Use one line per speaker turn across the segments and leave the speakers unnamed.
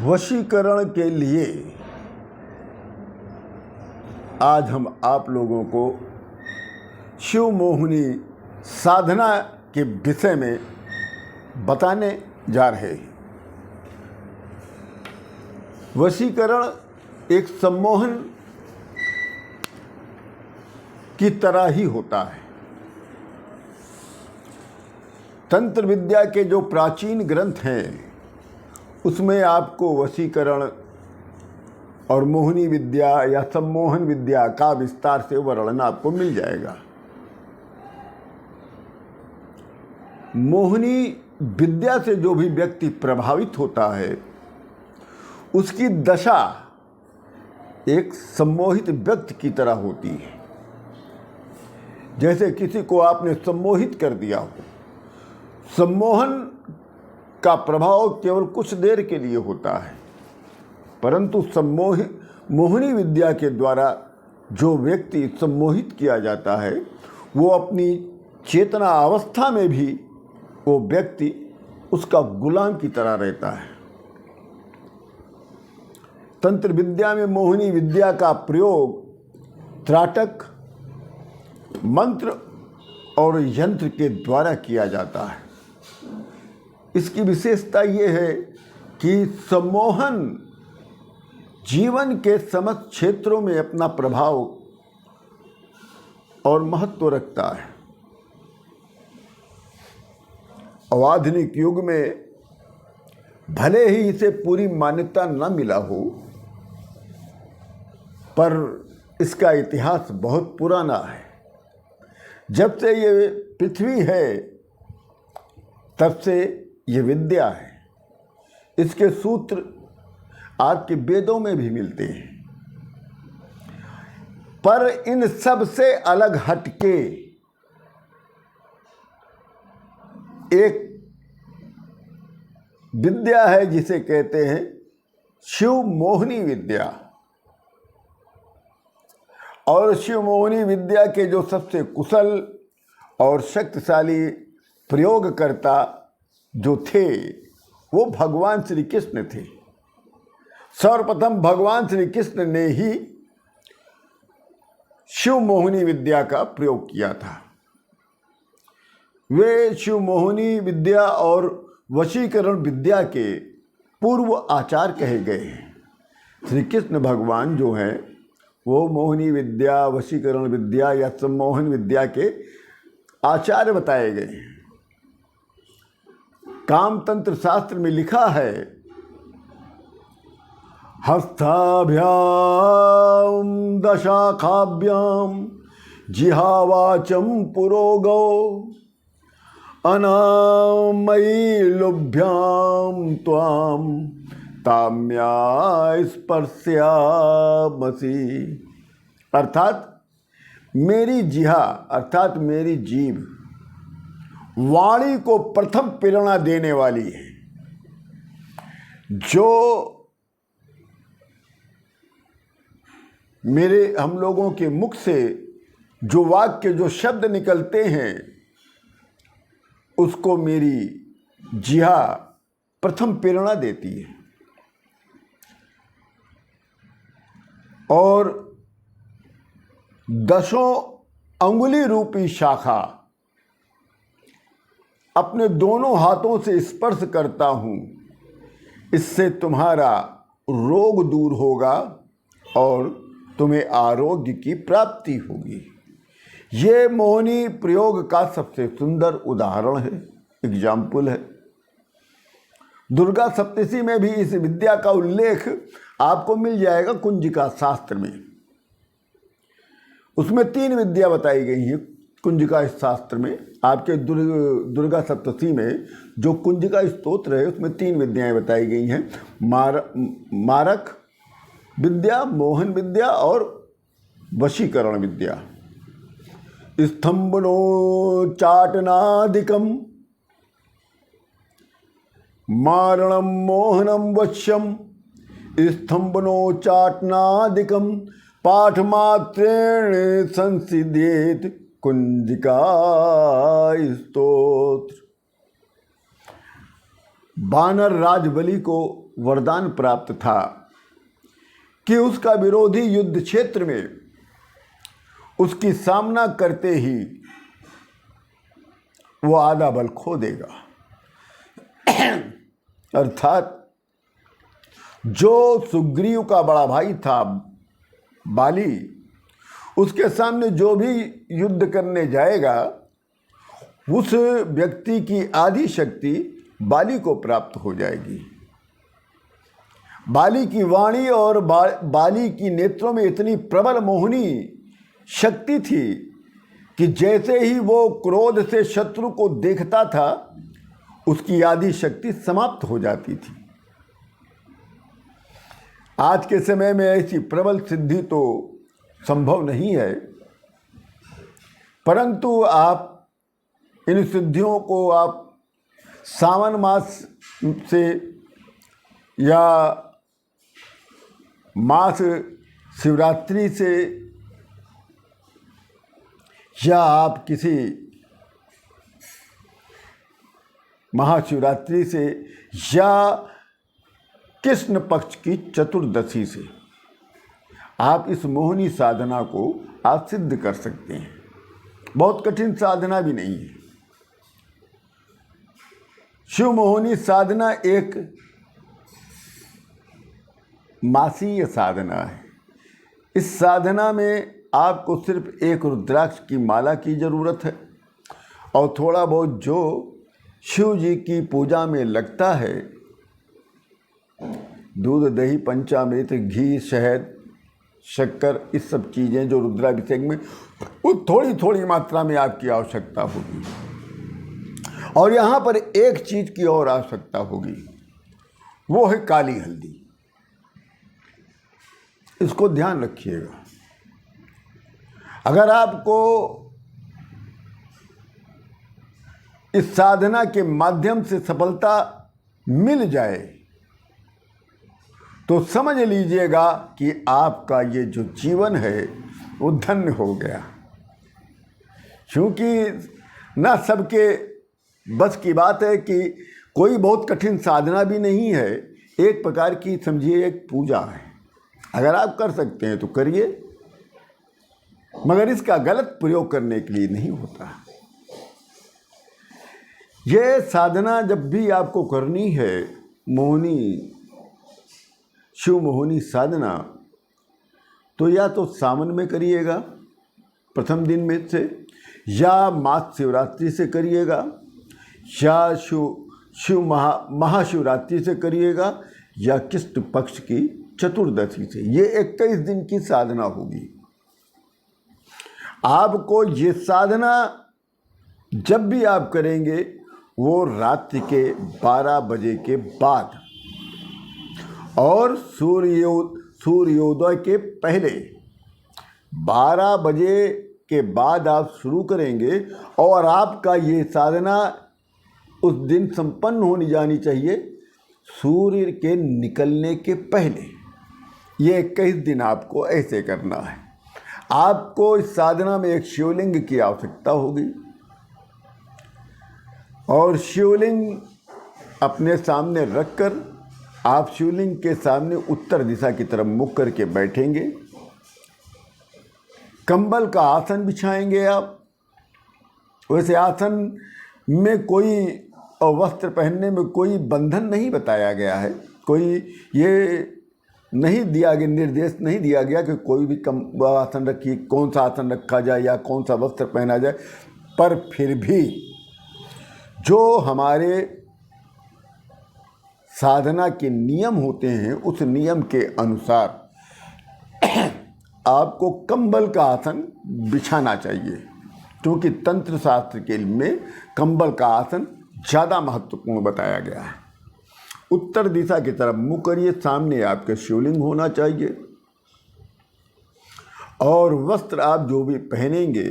वशीकरण के लिए आज हम आप लोगों को शिव मोहिनी साधना के विषय में बताने जा रहे हैं। वशीकरण एक सम्मोहन की तरह ही होता है। तंत्र विद्या के जो प्राचीन ग्रंथ हैं उसमें आपको वशीकरण और मोहिनी विद्या या सम्मोहन विद्या का विस्तार से वर्णन आपको मिल जाएगा। मोहिनी विद्या से जो भी व्यक्ति प्रभावित होता है उसकी दशा एक सम्मोहित व्यक्ति की तरह होती है। जैसे किसी को आपने सम्मोहित कर दिया हो। सम्मोहन का प्रभाव केवल कुछ देर के लिए होता है, परंतु मोहिनी विद्या के द्वारा जो व्यक्ति सम्मोहित किया जाता है वो अपनी चेतना अवस्था में भी वो व्यक्ति उसका गुलाम की तरह रहता है। तंत्र विद्या में मोहिनी विद्या का प्रयोग त्राटक, मंत्र और यंत्र के द्वारा किया जाता है। इसकी विशेषता ये है कि सम्मोहन जीवन के समस्त क्षेत्रों में अपना प्रभाव और महत्व रखता है। आधुनिक युग में भले ही इसे पूरी मान्यता न मिला हो, पर इसका इतिहास बहुत पुराना है। जब से ये पृथ्वी है तब से ये विद्या है। इसके सूत्र आपके वेदों में भी मिलते हैं, पर इन सब से अलग हटके एक विद्या है जिसे कहते हैं शिव मोहिनी विद्या। और शिव मोहिनी विद्या के जो सबसे कुशल और शक्तिशाली प्रयोगकर्ता जो थे वो भगवान श्री कृष्ण थे। सर्वप्रथम भगवान श्री कृष्ण ने ही शिव मोहिनी विद्या का प्रयोग किया था। वे शिव मोहिनी विद्या और वशीकरण विद्या के पूर्व आचार्य कहे गए हैं। श्री कृष्ण भगवान जो हैं वो मोहिनी विद्या, वशीकरण विद्या या सम्मोहन विद्या के आचार्य बताए गए हैं। कामतंत्र शास्त्र में लिखा है, हस्ताभ्याम दशाखाभ्याम जिहावाचम पुरोगो अनामयी लुभ्याम त्वाम ताम्या स्पर्श्यामसि। अर्थात मेरी जिहा अर्थात मेरी जीभ वाणी को प्रथम प्रेरणा देने वाली है। जो हम लोगों के मुख से जो वाक्य जो शब्द निकलते हैं उसको मेरी जिहा प्रथम प्रेरणा देती है। और दसों अंगुली रूपी शाखा अपने दोनों हाथों से स्पर्श करता हूँ। इससे तुम्हारा रोग दूर होगा और तुम्हें आरोग्य की प्राप्ति होगी। ये मोहिनी प्रयोग का सबसे सुंदर उदाहरण है, एग्जाम्पल है। दुर्गा सप्तशती में भी इस विद्या का उल्लेख आपको मिल जाएगा कुंजिका शास्त्र में। उसमें 3 विद्या बताई गई हैं कुंजिका शास्त्र में। आपके दुर्गा सप्तशती में जो कुंजिका स्तोत्र है उसमें 3 विद्याएं बताई गई हैं, मारक विद्या, मोहन विद्या और वशीकरण विद्या। स्तंभनो चाटनादिकम मारणम मोहनम वश्यम स्तंभनो चाटनादिकम पाठमात्रेण संसिद्धेत कुंजिका स्तोत्र। बानर राज बलि को वरदान प्राप्त था कि उसका विरोधी युद्ध क्षेत्र में उसकी सामना करते ही वो आधा बल खो देगा। अर्थात जो सुग्रीव का बड़ा भाई था बाली, उसके सामने जो भी युद्ध करने जाएगा उस व्यक्ति की आधी शक्ति बाली को प्राप्त हो जाएगी। बाली की वाणी और बाली की नेत्रों में इतनी प्रबल मोहनी शक्ति थी कि जैसे ही वो क्रोध से शत्रु को देखता था उसकी आधी शक्ति समाप्त हो जाती थी। आज के समय में ऐसी प्रबल सिद्धि तो संभव नहीं है, परंतु आप इन सिद्धियों को आप सावन मास से या मास शिवरात्रि से या आप किसी महाशिवरात्रि से या कृष्ण पक्ष की चतुर्दशी से आप इस मोहिनी साधना को आप सिद्ध कर सकते हैं। बहुत कठिन साधना भी नहीं है। शिव मोहिनी साधना एक मासीय साधना है। इस साधना में आपको सिर्फ एक रुद्राक्ष की माला की ज़रूरत है और थोड़ा बहुत जो शिव जी की पूजा में लगता है, दूध, दही, पंचामृत, घी, शहद, शक्कर, इस सब चीज़ें जो रुद्राभिषेक में वो थोड़ी थोड़ी मात्रा में आपकी आवश्यकता होगी। और यहाँ पर एक चीज़ की और आवश्यकता होगी, वो है काली हल्दी। इसको ध्यान रखिएगा। अगर आपको इस साधना के माध्यम से सफलता मिल जाए तो समझ लीजिएगा कि आपका ये जो जीवन है वो धन्य हो गया। क्योंकि ना सबके बस की बात है कि कोई बहुत कठिन साधना भी नहीं है, एक प्रकार की समझिए एक पूजा है। अगर आप कर सकते हैं तो करिए, मगर इसका गलत प्रयोग करने के लिए नहीं होता। यह साधना जब भी आपको करनी है, मोहिनी शिव मोहिनी साधना, तो या तो सावन में करिएगा प्रथम दिन में से, या मास शिवरात्रि से करिएगा, या शिव महाशिवरात्रि से करिएगा, या कृष्ण पक्ष की चतुर्दशी से। ये 21 दिन की साधना होगी। आपको ये साधना जब भी आप करेंगे वो रात्रि के 12 बजे के बाद और सूर्योदय के पहले 12 बजे के बाद आप शुरू करेंगे और आपका ये साधना उस दिन संपन्न होनी जानी चाहिए सूर्य के निकलने के पहले। ये 21 दिन आपको ऐसे करना है। आपको इस साधना में एक शिवलिंग की आवश्यकता होगी और शिवलिंग अपने सामने रखकर आप शिवलिंग के सामने उत्तर दिशा की तरफ मुख करके बैठेंगे। कंबल का आसन बिछाएंगे आप। वैसे आसन में कोई वस्त्र पहनने में कोई बंधन नहीं बताया गया है, कोई ये नहीं दिया गया, निर्देश नहीं दिया गया कि कोई भी आसन रखिए, कौन सा आसन रखा जाए या कौन सा वस्त्र पहना जाए। पर फिर भी जो हमारे साधना के नियम होते हैं उस नियम के अनुसार आपको कंबल का आसन बिछाना चाहिए, क्योंकि तंत्र शास्त्र के में कंबल का आसन ज़्यादा महत्वपूर्ण बताया गया है। उत्तर दिशा की तरफ मुँह करिए, सामने आपके शिवलिंग होना चाहिए और वस्त्र आप जो भी पहनेंगे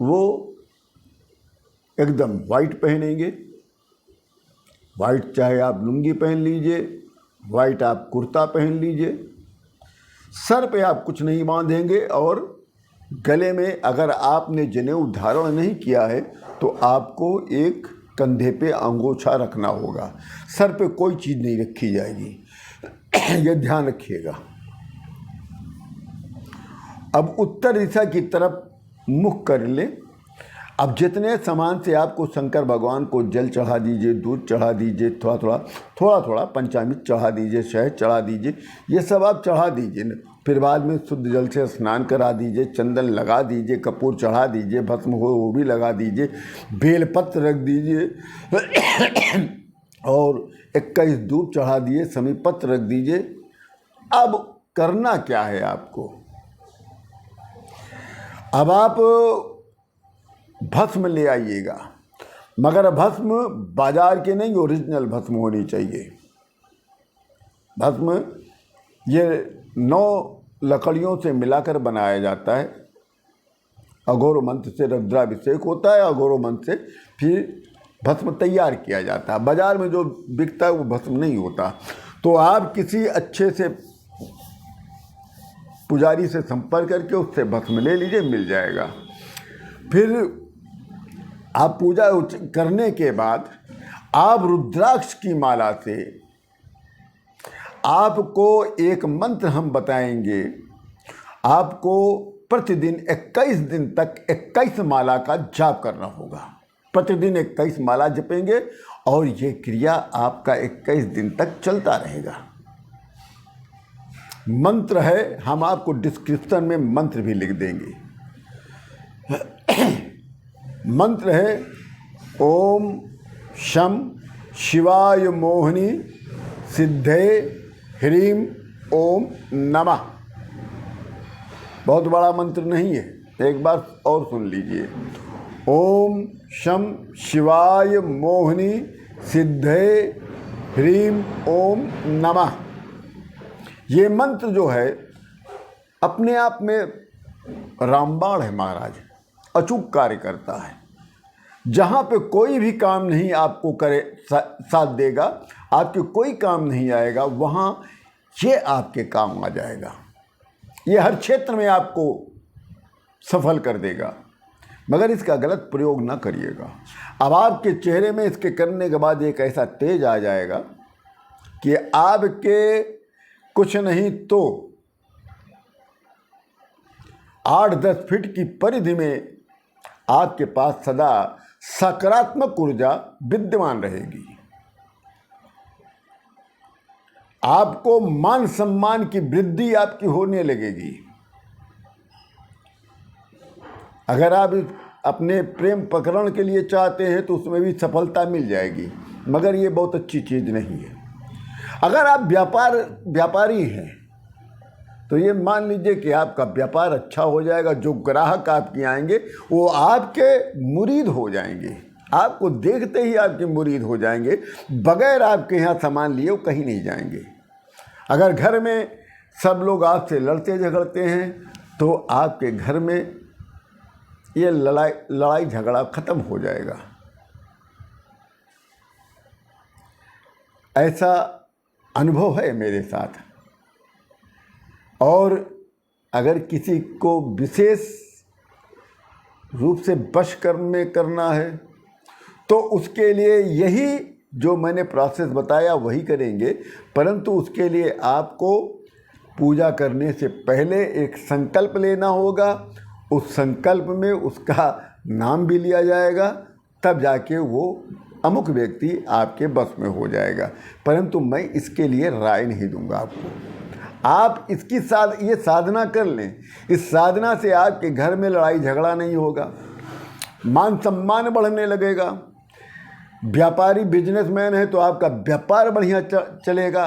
वो एकदम वाइट पहनेंगे। वाइट चाहे आप लुंगी पहन लीजिए, वाइट आप कुर्ता पहन लीजिए। सर पे आप कुछ नहीं बांधेंगे और गले में अगर आपने जनेऊ धारण नहीं किया है तो आपको एक कंधे पे अंगोछा रखना होगा, सर पे कोई चीज़ नहीं रखी जाएगी। यह ध्यान रखिएगा। अब उत्तर दिशा की तरफ मुख कर ले। अब जितने सामान से आपको शंकर भगवान को जल चढ़ा दीजिए, दूध चढ़ा दीजिए, थोड़ा थोड़ा पंचामृत चढ़ा दीजिए, शहद चढ़ा दीजिए, ये सब आप चढ़ा दीजिए। फिर बाद में शुद्ध जल से स्नान करा दीजिए, चंदन लगा दीजिए, कपूर चढ़ा दीजिए, भस्म हो वो भी लगा दीजिए, बेलपत्र रख दीजिए और 21 धूप चढ़ा दिए, समीपत्र रख दीजिए। अब करना क्या है आपको? अब आप भस्म ले आइएगा, मगर भस्म बाजार के नहीं, ओरिजिनल भस्म होनी चाहिए। भस्म ये 9 लकड़ियों से मिलाकर बनाया जाता है। अघोर मंत्र से रुद्राभिषेक होता है, अघोर मंत्र से फिर भस्म तैयार किया जाता है। बाजार में जो बिकता है वो भस्म नहीं होता। तो आप किसी अच्छे से पुजारी से संपर्क करके उससे भस्म ले लीजिए, मिल जाएगा। फिर आप पूजा करने के बाद आप रुद्राक्ष की माला से आपको एक मंत्र हम बताएंगे। आपको प्रतिदिन 21 दिन तक 21 माला का जाप करना होगा। प्रतिदिन 21 माला जपेंगे और ये क्रिया आपका 21 दिन तक चलता रहेगा। मंत्र है, हम आपको डिस्क्रिप्शन में मंत्र भी लिख देंगे। मंत्र है ओम शम शिवाय मोहिनी सिद्धे ह्रीम ओम नमः। बहुत बड़ा मंत्र नहीं है, एक बार और सुन लीजिए। ओम शम शिवाय मोहिनी सिद्धे ह्रीम ओम नमः। ये मंत्र जो है अपने आप में रामबाण है महाराज, अचूक कार्य करता है। जहाँ पे कोई भी काम नहीं आपको करे साथ देगा, आपके कोई काम नहीं आएगा, वहाँ ये आपके काम आ जाएगा। ये हर क्षेत्र में आपको सफल कर देगा, मगर इसका गलत प्रयोग ना करिएगा। अब आपके चेहरे में इसके करने के बाद एक ऐसा तेज आ जाएगा कि आपके कुछ नहीं तो 8-10 फीट की परिधि में आपके पास सदा सकारात्मक ऊर्जा विद्यमान रहेगी। आपको मान सम्मान की वृद्धि आपकी होने लगेगी। अगर आप अपने प्रेम प्रकरण के लिए चाहते हैं तो उसमें भी सफलता मिल जाएगी, मगर ये बहुत अच्छी चीज़ नहीं है। अगर आप व्यापारी हैं तो ये मान लीजिए कि आपका व्यापार अच्छा हो जाएगा। जो ग्राहक आपके आएंगे वो आपके मुरीद हो जाएंगे, आपको देखते ही आपके मुरीद हो जाएंगे, बगैर आपके यहाँ सामान लिए वो कहीं नहीं जाएंगे। अगर घर में सब लोग आपसे लड़ते झगड़ते हैं तो आपके घर में ये लड़ाई झगड़ा ख़त्म हो जाएगा। ऐसा अनुभव है मेरे साथ। और अगर किसी को विशेष रूप से वश करना है तो उसके लिए यही जो मैंने प्रोसेस बताया वही करेंगे, परंतु उसके लिए आपको पूजा करने से पहले एक संकल्प लेना होगा। उस संकल्प में उसका नाम भी लिया जाएगा, तब जाके वो अमुक व्यक्ति आपके बस में हो जाएगा। परंतु मैं इसके लिए राय नहीं दूंगा आपको। आप इसकी ये साधना कर लें। इस साधना से आपके घर में लड़ाई झगड़ा नहीं होगा, मान सम्मान बढ़ने लगेगा। व्यापारी बिजनेसमैन है तो आपका व्यापार बढ़िया चलेगा।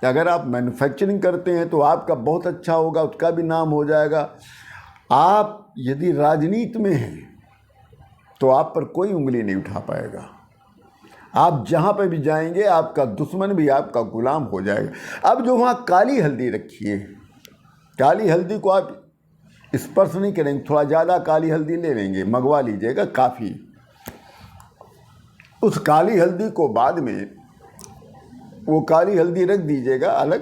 अगर आप मैन्युफैक्चरिंग करते हैं तो आपका बहुत अच्छा होगा, उसका भी नाम हो जाएगा। आप यदि राजनीति में हैं तो आप पर कोई उंगली नहीं उठा पाएगा। आप जहाँ पे भी जाएंगे आपका दुश्मन भी आपका गुलाम हो जाएगा। अब जो वहाँ काली हल्दी रखी है, काली हल्दी को आप स्पर्श नहीं करेंगे, थोड़ा ज़्यादा काली हल्दी ले लेंगे, मंगवा लीजिएगा काफ़ी। उस काली हल्दी को बाद में वो काली हल्दी रख दीजिएगा अलग,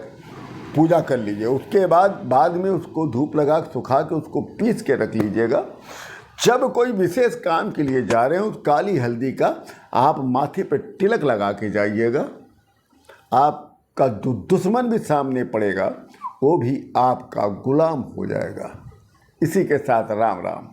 पूजा कर लीजिए। उसके बाद में उसको धूप लगा के सुखा के उसको पीस के रख लीजिएगा। जब कोई विशेष काम के लिए जा रहे हो तो काली हल्दी का आप माथे पर तिलक लगा के जाइएगा। आपका जो दुश्मन भी सामने पड़ेगा वो भी आपका गुलाम हो जाएगा। इसी के साथ राम राम।